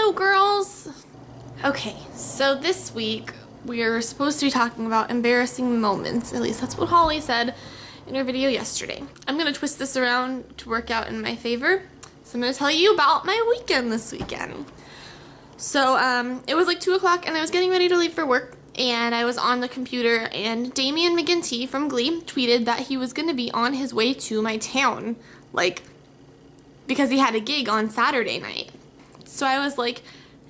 Hello girls! Okay, so this week we are supposed to be talking about embarrassing moments. At least that's what Holly said in her video yesterday. I'm going to twist this around to work out in my favor. So I'm going to tell you about my weekend this weekend. So it was like 2 o'clock and I was getting ready to leave for work, and I was on the computer and Damien McGinty from Glee tweeted that he was going to be on his way to my town, like, because he had a gig on Saturday night. So I was like,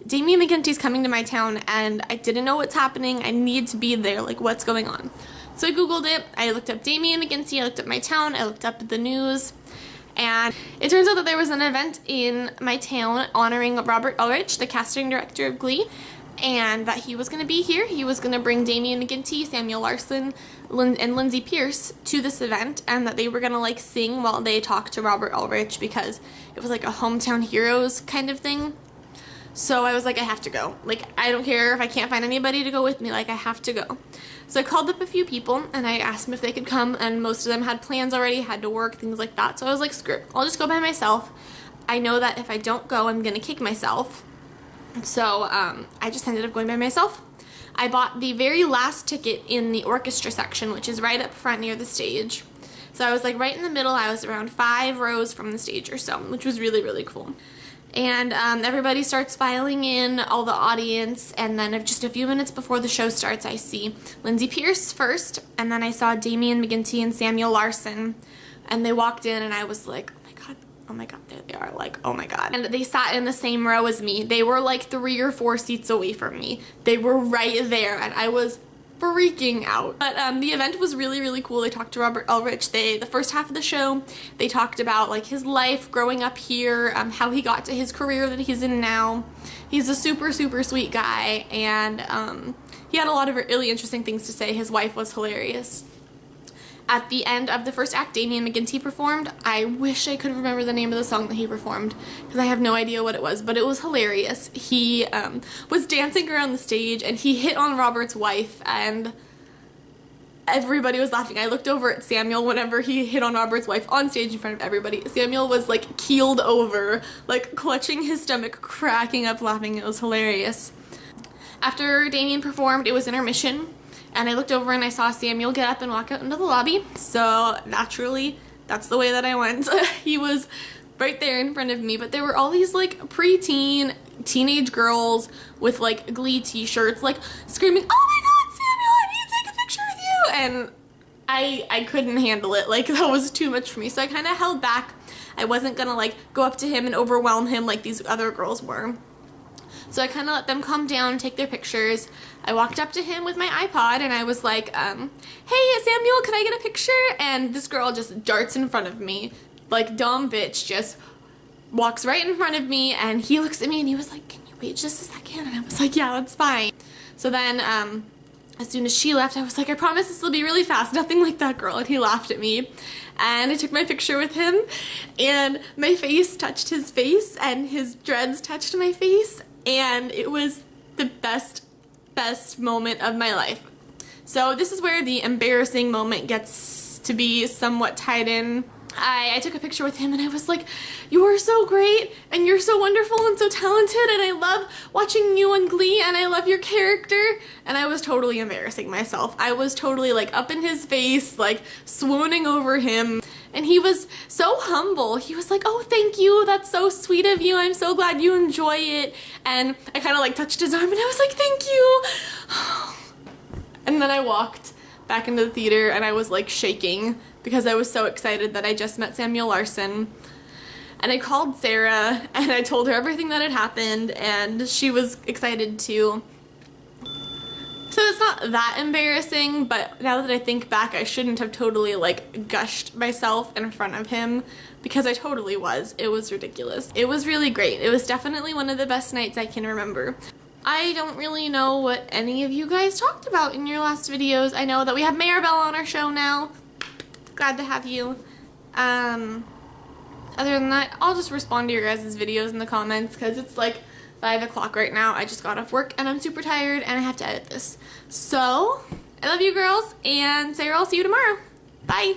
Damien McGinty's coming to my town and I didn't know what's happening. I need to be there. Like, what's going on? So I Googled it. I looked up Damien McGinty. I looked up my town. I looked up the news. And it turns out that there was an event in my town honoring Robert Ulrich, the casting director of Glee, and that he was going to be here. He was going to bring Damien McGinty, Samuel Larson, and Lindsay Pierce to this event, and that they were going to like sing while they talked to Robert Ulrich because it was like a hometown heroes kind of thing. So I was like, I have to go. Like, I don't care if I can't find anybody to go with me. Like, I have to go. So I called up a few people and I asked them if they could come, and most of them had plans already, had to work, things like that. So I was like, screw it. I'll just go by myself. I know that if I don't go, I'm going to kick myself. So I just ended up going by myself. I bought the very last ticket in the orchestra section, which is right up front near the stage. So I was like right in the middle. I was around 5 rows from the stage or so, which was really, really cool. And everybody starts filing in, all the audience, and then just a few minutes before the show starts, I see Lindsay Pierce first, and then I saw Damien McGinty and Samuel Larson, and they walked in, and I was like, oh my god, there they are, like, oh my god. And they sat in the same row as me. They were like 3 or 4 seats away from me. They were right there, and I was freaking out. But the event was really, really cool. They talked to Robert Ulrich. The first half of the show, they talked about like his life growing up here, how he got to his career that he's in now. He's a super, super sweet guy, and he had a lot of really interesting things to say. His wife was hilarious. At the end of the first act, Damien McGinty performed. I wish I could remember the name of the song that he performed because I have no idea what it was, but it was hilarious. He was dancing around the stage and he hit on Robert's wife and everybody was laughing. I looked over at Samuel whenever he hit on Robert's wife on stage in front of everybody. Samuel was like keeled over, like clutching his stomach, cracking up laughing. It was hilarious. After Damien performed, it was intermission. And I looked over and I saw Samuel get up and walk out into the lobby. So naturally, that's the way that I went. He was right there in front of me. But there were all these like preteen, teenage girls with like Glee t-shirts, like screaming, "Oh my god, Samuel, I need to take a picture with you!" And I couldn't handle it. Like, that was too much for me. So I kind of held back. I wasn't gonna like go up to him and overwhelm him like these other girls were. So I kind of let them calm down, take their pictures. I walked up to him with my iPod and I was like, hey Samuel, can I get a picture? And this girl just darts in front of me, like dumb bitch, just walks right in front of me, and he looks at me and he was like, can you wait just a second? And I was like, yeah, that's fine. So then as soon as she left, I was like, I promise this will be really fast, nothing like that girl. And he laughed at me. And I took my picture with him and my face touched his face and his dreads touched my face. And it was the best moment of my life. So this is where the embarrassing moment gets to be somewhat tied in. I took a picture with him and I was like, you are so great and you're so wonderful and so talented and I love watching you on Glee and I love your character. And I was totally embarrassing myself. I was totally like up in his face, like swooning over him. And he was so humble. He was like, oh, thank you. That's so sweet of you. I'm so glad you enjoy it. And I kind of like touched his arm and I was like, thank you. And then I walked back into the theater and I was like shaking because I was so excited that I just met Samuel Larson. And I called Sarah and I told her everything that had happened and she was excited too. So it's not that embarrassing, but now that I think back, I shouldn't have totally like gushed myself in front of him because I totally was. It was ridiculous. It was really great. It was definitely one of the best nights I can remember. I don't really know what any of you guys talked about in your last videos. I know that we have Maribel on our show now. Glad to have you. Other than that, I'll just respond to your guys' videos in the comments because it's like 5 o'clock right now. I just got off work and I'm super tired and I have to edit this. So, I love you girls, and Sarah, I'll see you tomorrow. Bye!